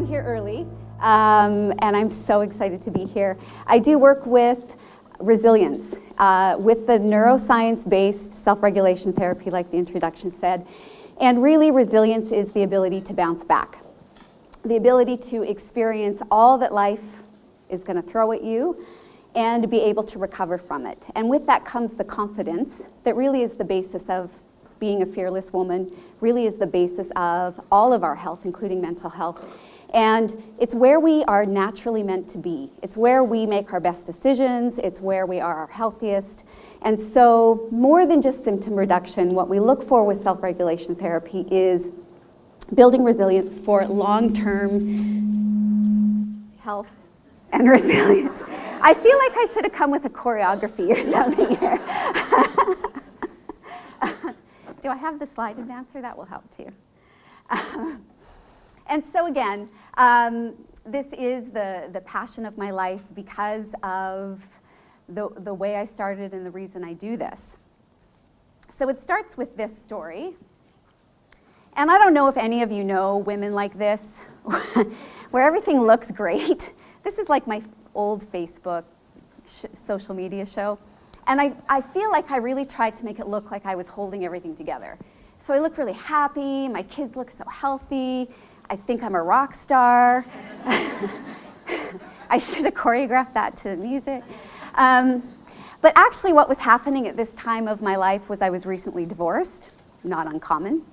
I'm here early, and I'm so excited to be here. I do work with resilience, with the neuroscience-based self-regulation therapy, like the introduction said. And really, resilience is the ability to bounce back, the ability to experience all that life is going to throw at you and be able to recover from it. And with that comes the confidence that really is the basis of being a fearless woman, really is the basis of all of our health, including mental health. And it's where we are naturally meant to be. It's where we make our best decisions. It's where we are our healthiest. And so more than just symptom reduction, what we look for with self-regulation therapy is building resilience for long-term health and resilience. I feel like I should have come with a choreography or something here. Do I have the slide advancer? That will help too. And so again, this is the passion of my life because of the way I started and the reason I do this. So it starts with this story. And I don't know if any of you know women like this, where everything looks great. This is like my old Facebook social media show. And I feel like I really tried to make it look like I was holding everything together. So I look really happy, my kids look so healthy, I think I'm a rock star. I should have choreographed that to the music. But actually what was happening at this time of my life was I was recently divorced, not uncommon.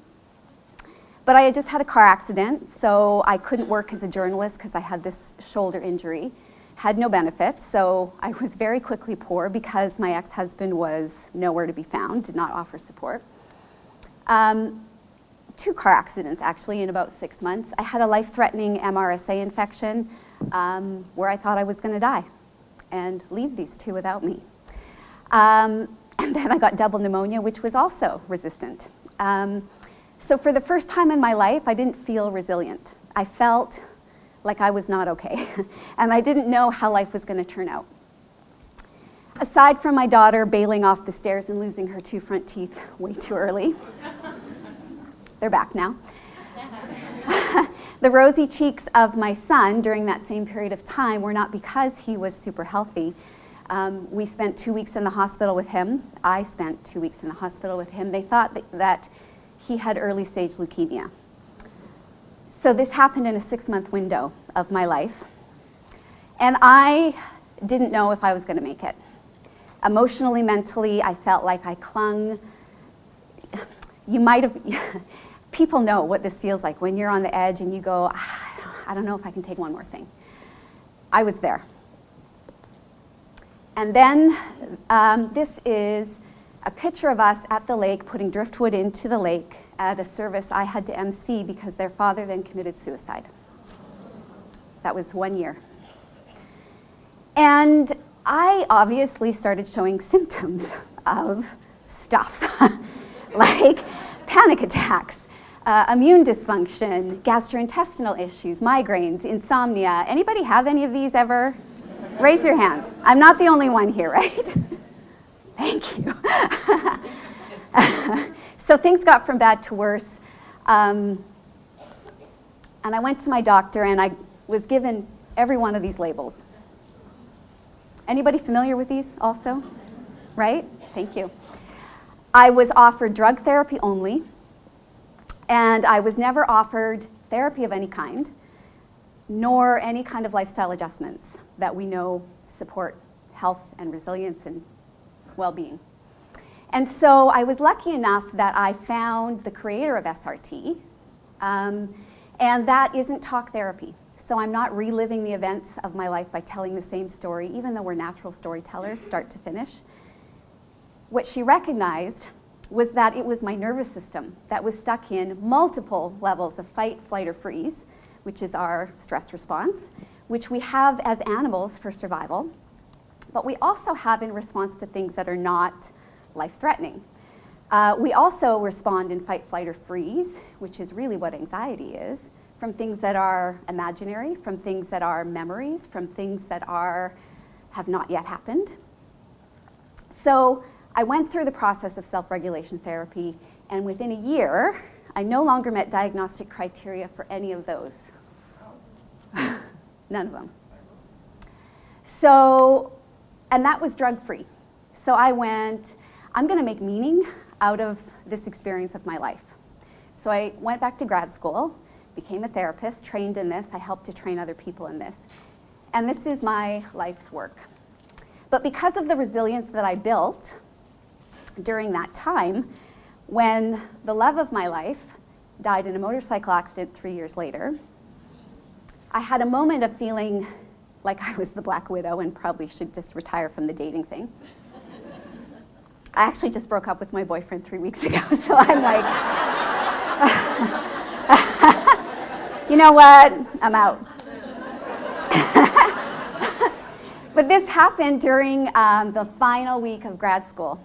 But I had just had a car accident, so I couldn't work as a journalist because I had this shoulder injury. Had no benefits, so I was very quickly poor because my ex-husband was nowhere to be found, did not offer support. 2 car accidents actually in about 6 months. I had a life-threatening MRSA infection where I thought I was going to die and leave these 2 without me. And then I got double pneumonia, which was also resistant. So for the first time in my life, I didn't feel resilient. I felt like I was not okay, and I didn't know how life was going to turn out. Aside from my daughter bailing off the stairs and losing her 2 front teeth way too early, they're back now. The rosy cheeks of my son during that same period of time were not because he was super healthy. We spent 2 weeks in the hospital with him. I spent 2 weeks in the hospital with him. They thought that he had early stage leukemia. So this happened in a 6-month window of my life. And I didn't know if I was going to make it. Emotionally, mentally, I felt like I clung. You might have, people know what this feels like when you're on the edge and you go, I don't know if I can take one more thing. I was there. And then this is a picture of us at the lake putting driftwood into the lake at a service I had to MC because their father then committed suicide. That was 1 year. And I obviously started showing symptoms of stuff, like panic attacks, immune dysfunction, gastrointestinal issues, migraines, insomnia. Anybody have any of these ever? Raise your hands. I'm not the only one here, right? Thank you. So things got from bad to worse. And I went to my doctor and I was given every one of these labels. Anybody familiar with these also? Right? Thank you. I was offered drug therapy only, and I was never offered therapy of any kind, nor any kind of lifestyle adjustments that we know support health and resilience and well-being. And so I was lucky enough that I found the creator of SRT, and that isn't talk therapy. So I'm not reliving the events of my life by telling the same story, even though we're natural storytellers, start to finish. What she recognized was that it was my nervous system that was stuck in multiple levels of fight, flight, or freeze, which is our stress response, which we have as animals for survival, but we also have in response to things that are not life-threatening. We also respond in fight, flight, or freeze, which is really what anxiety is, from things that are imaginary, from things that are memories, from things that have not yet happened. So I went through the process of self-regulation therapy, and within a year, I no longer met diagnostic criteria for any of those. None of them. So, and that was drug-free. So I went, I'm going to make meaning out of this experience of my life. So I went back to grad school, became a therapist, trained in this. I helped to train other people in this. And this is my life's work. But because of the resilience that I built during that time, when the love of my life died in a motorcycle accident 3 years later, I had a moment of feeling like I was the Black Widow and probably should just retire from the dating thing. I actually just broke up with my boyfriend 3 weeks ago, so I'm like, you know what, I'm out. But this happened during the final week of grad school.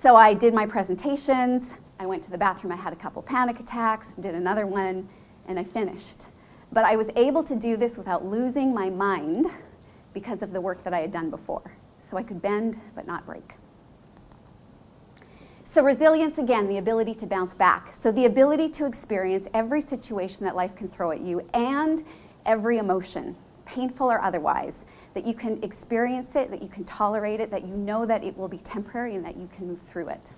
So I did my presentations, I went to the bathroom, I had a couple panic attacks, did another one, and I finished. But I was able to do this without losing my mind because of the work that I had done before. So I could bend but not break. So resilience, again, the ability to bounce back. So the ability to experience every situation that life can throw at you and every emotion, painful or otherwise, that you can experience it, that you can tolerate it, that you know that it will be temporary and that you can move through it.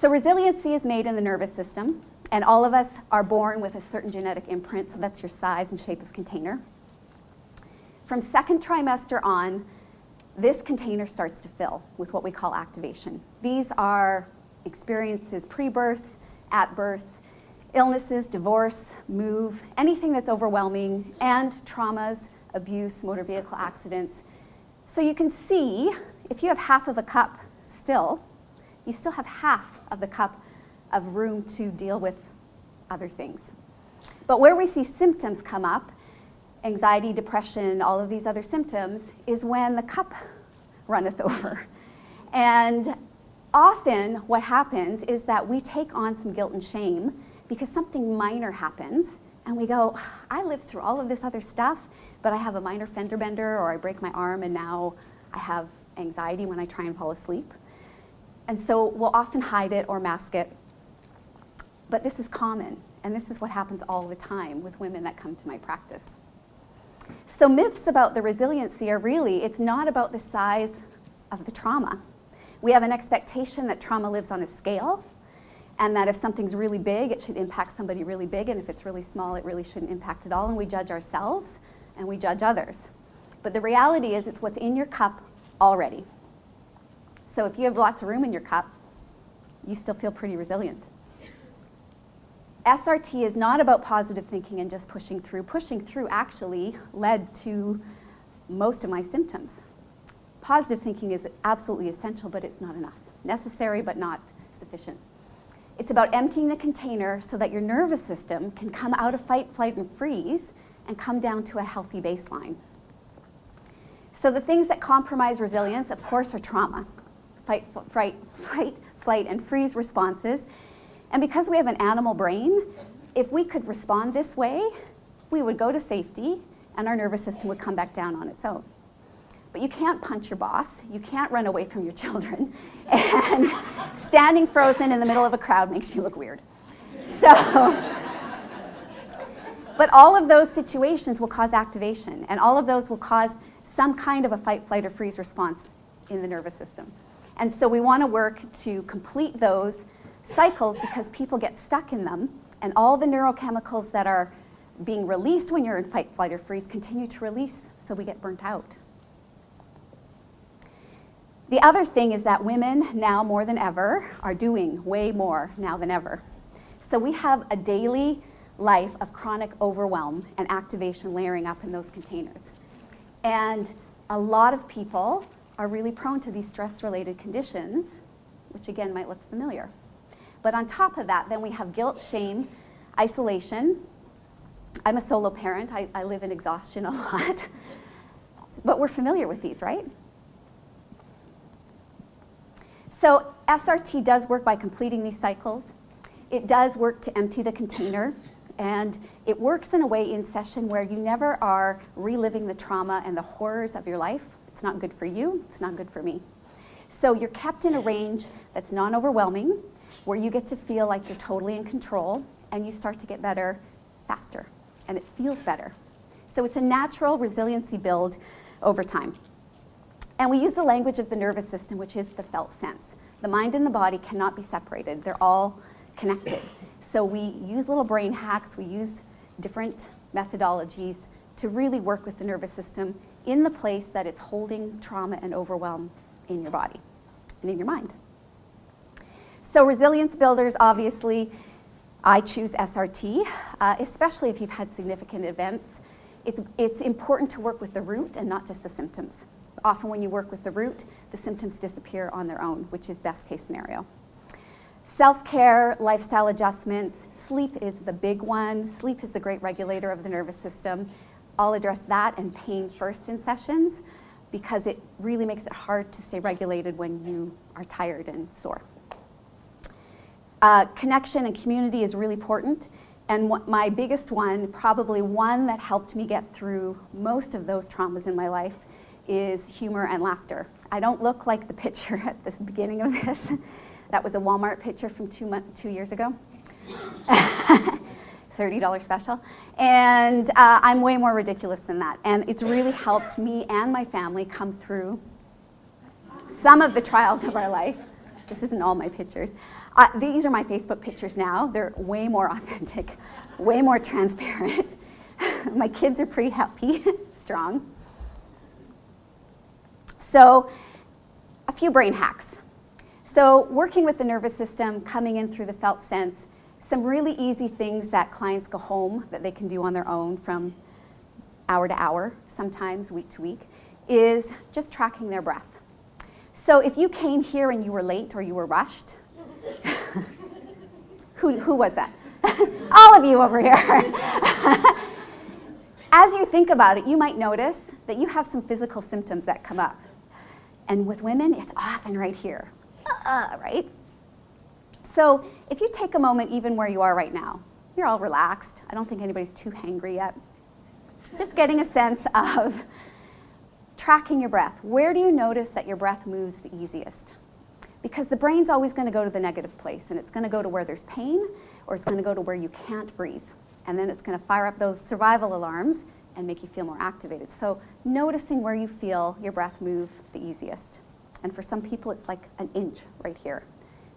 So resiliency is made in the nervous system, and all of us are born with a certain genetic imprint, so that's your size and shape of container. From second trimester on, this container starts to fill with what we call activation. These are experiences pre-birth, at birth, illnesses, divorce, move, anything that's overwhelming, and traumas, abuse, motor vehicle accidents. So you can see, if you have half of a cup still, you still have half of the cup of room to deal with other things. But where we see symptoms come up, anxiety, depression, all of these other symptoms, is when the cup runneth over. And often what happens is that we take on some guilt and shame because something minor happens, and we go, I lived through all of this other stuff, but I have a minor fender bender, or I break my arm, and now I have anxiety when I try and fall asleep. And so we'll often hide it or mask it. But this is common, and this is what happens all the time with women that come to my practice. So myths about the resiliency are really, it's not about the size of the trauma. We have an expectation that trauma lives on a scale, and that if something's really big, it should impact somebody really big, and if it's really small, it really shouldn't impact at all, and we judge ourselves, and we judge others. But the reality is, it's what's in your cup already. So if you have lots of room in your cup, you still feel pretty resilient. SRT is not about positive thinking and just pushing through. Pushing through actually led to most of my symptoms. Positive thinking is absolutely essential, but it's not enough. Necessary, but not sufficient. It's about emptying the container so that your nervous system can come out of fight, flight, and freeze and come down to a healthy baseline. So the things that compromise resilience, of course, are trauma. Fight, flight, and freeze responses. And because we have an animal brain, if we could respond this way, we would go to safety and our nervous system would come back down on its own. But you can't punch your boss, you can't run away from your children, and standing frozen in the middle of a crowd makes you look weird. So, but all of those situations will cause activation, and all of those will cause some kind of a fight, flight, or freeze response in the nervous system. And so we want to work to complete those cycles because people get stuck in them, and all the neurochemicals that are being released when you're in fight, flight, or freeze continue to release, so we get burnt out. The other thing is that women now more than ever are doing way more now than ever. So we have a daily life of chronic overwhelm and activation layering up in those containers. And a lot of people are really prone to these stress-related conditions, which again might look familiar. But on top of that, then we have guilt, shame, isolation. I'm a solo parent. I live in exhaustion a lot. But we're familiar with these, right? So SRT does work by completing these cycles. It does work to empty the container. And it works in a way in session where you never are reliving the trauma and the horrors of your life. It's not good for you. It's not good for me. So you're kept in a range that's non-overwhelming, where you get to feel like you're totally in control, and you start to get better faster. and it feels better. So it's a natural resiliency build over time. And we use the language of the nervous system, which is the felt sense. The mind and the body cannot be separated. They're all connected. So we use little brain hacks, we use different methodologies to really work with the nervous system in the place that it's holding trauma and overwhelm in your body and in your mind. So resilience builders, obviously, I choose SRT, especially if you've had significant events. It's important to work with the root and not just the symptoms. Often when you work with the root, the symptoms disappear on their own, which is best case scenario. Self-care, lifestyle adjustments, sleep is the big one. Sleep is the great regulator of the nervous system. I'll address that and pain first in sessions because it really makes it hard to stay regulated when you are tired and sore. Connection and community is really important. And my biggest one, probably one that helped me get through most of those traumas in my life, is humor and laughter. I don't look like the picture at the beginning of this. That was a Walmart picture from 2 years ago. $30 special. And I'm way more ridiculous than that. And it's really helped me and my family come through some of the trials of our life. This isn't all my pictures. These are my Facebook pictures now. They're way more authentic, way more transparent. My kids are pretty happy, strong. So, a few brain hacks. So, working with the nervous system, coming in through the felt sense, some really easy things that clients go home that they can do on their own from hour to hour, sometimes week to week, is just tracking their breath. So if you came here and you were late or you were rushed, who was that? All of you over here. As you think about it, you might notice that you have some physical symptoms that come up. And with women, it's often right here, right? So if you take a moment even where you are right now, you're all relaxed. I don't think anybody's too hangry yet. Just getting a sense of tracking your breath. Where do you notice that your breath moves the easiest? Because the brain's always going to go to the negative place, and it's going to go to where there's pain, or it's going to go to where you can't breathe. And then it's going to fire up those survival alarms and make you feel more activated. So noticing where you feel your breath move the easiest. And for some people, it's like an inch right here.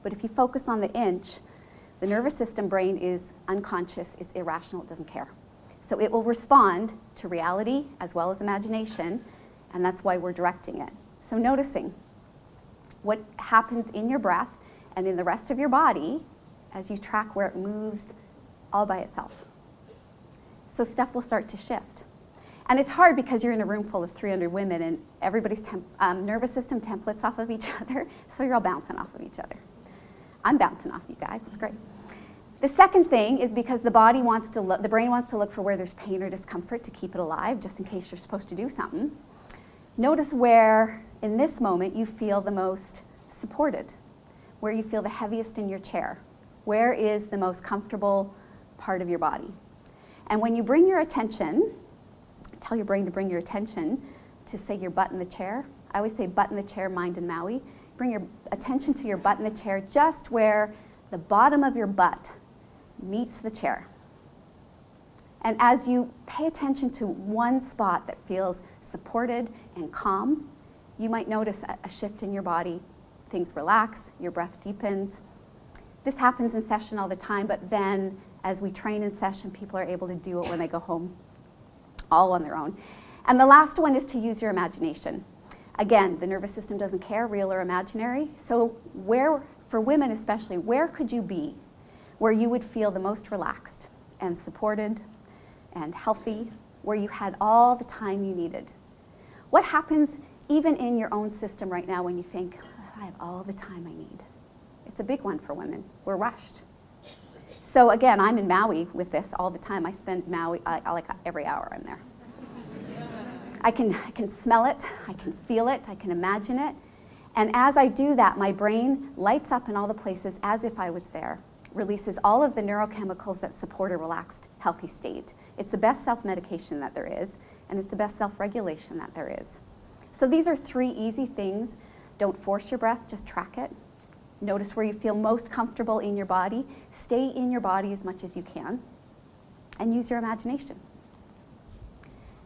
But if you focus on the inch, the nervous system brain is unconscious, it's irrational, it doesn't care. So it will respond to reality as well as imagination, and that's why we're directing it. So noticing what happens in your breath and in the rest of your body as you track where it moves all by itself. So stuff will start to shift. And it's hard because you're in a room full of 300 women and everybody's nervous system templates off of each other, so you're all bouncing off of each other. I'm bouncing off you guys, it's great. The second thing is because the brain wants to look for where there's pain or discomfort to keep it alive, just in case you're supposed to do something. Notice where, in this moment, you feel the most supported, where you feel the heaviest in your chair. Where is the most comfortable part of your body? And when you bring your attention, tell your brain to bring your attention to, say, your butt in the chair. I always say butt in the chair, mind in Maui. Bring your attention to your butt in the chair, just where the bottom of your butt meets the chair. And as you pay attention to one spot that feels supported and calm, you might notice a shift in your body. Things relax, your breath deepens. This happens in session all the time, but then as we train in session, people are able to do it when they go home, all on their own. And the last one is to use your imagination. Again, the nervous system doesn't care, real or imaginary. So where, for women especially, where could you be where you would feel the most relaxed and supported and healthy, where you had all the time you needed? What happens even in your own system right now when you think, oh, I have all the time I need? It's a big one for women. We're rushed. So again, I'm in Maui with this all the time. I spend Maui, like every hour I'm there. I can smell it, I can feel it, I can imagine it. And as I do that, my brain lights up in all the places as if I was there, releases all of the neurochemicals that support a relaxed, healthy state. It's the best self-medication that there is, and it's the best self-regulation that there is. So these are 3 easy things. Don't force your breath, just track it. Notice where you feel most comfortable in your body. Stay in your body as much as you can. and use your imagination.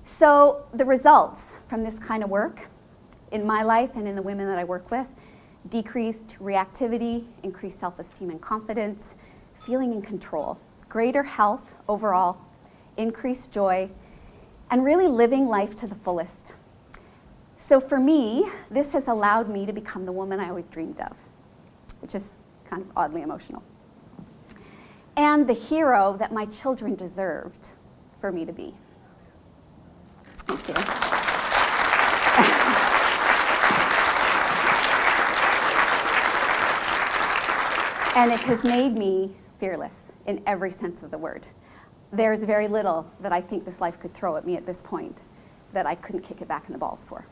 So the results from this kind of work in my life and in the women that I work with: decreased reactivity, increased self-esteem and confidence, feeling in control, greater health overall, increased joy, and really living life to the fullest. So for me, this has allowed me to become the woman I always dreamed of, which is kind of oddly emotional, and the hero that my children deserved for me to be. Thank you. And it has made me fearless in every sense of the word. There's very little that I think this life could throw at me at this point that I couldn't kick it back in the balls for.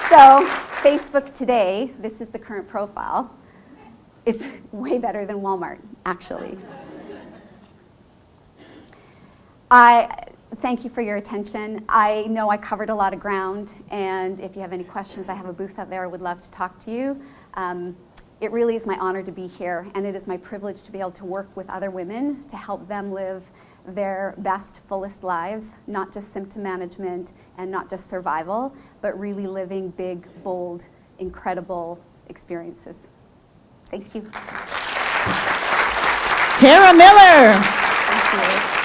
So, Facebook today, this is the current profile, is way better than Walmart, actually. I thank you for your attention. I know I covered a lot of ground, and if you have any questions, I have a booth out there. I would love to talk to you. It really is my honor to be here, and it is my privilege to be able to work with other women to help them live their best, fullest lives, not just symptom management and not just survival, but really living big, bold, incredible experiences. Thank you. Tara Miller. Thank you.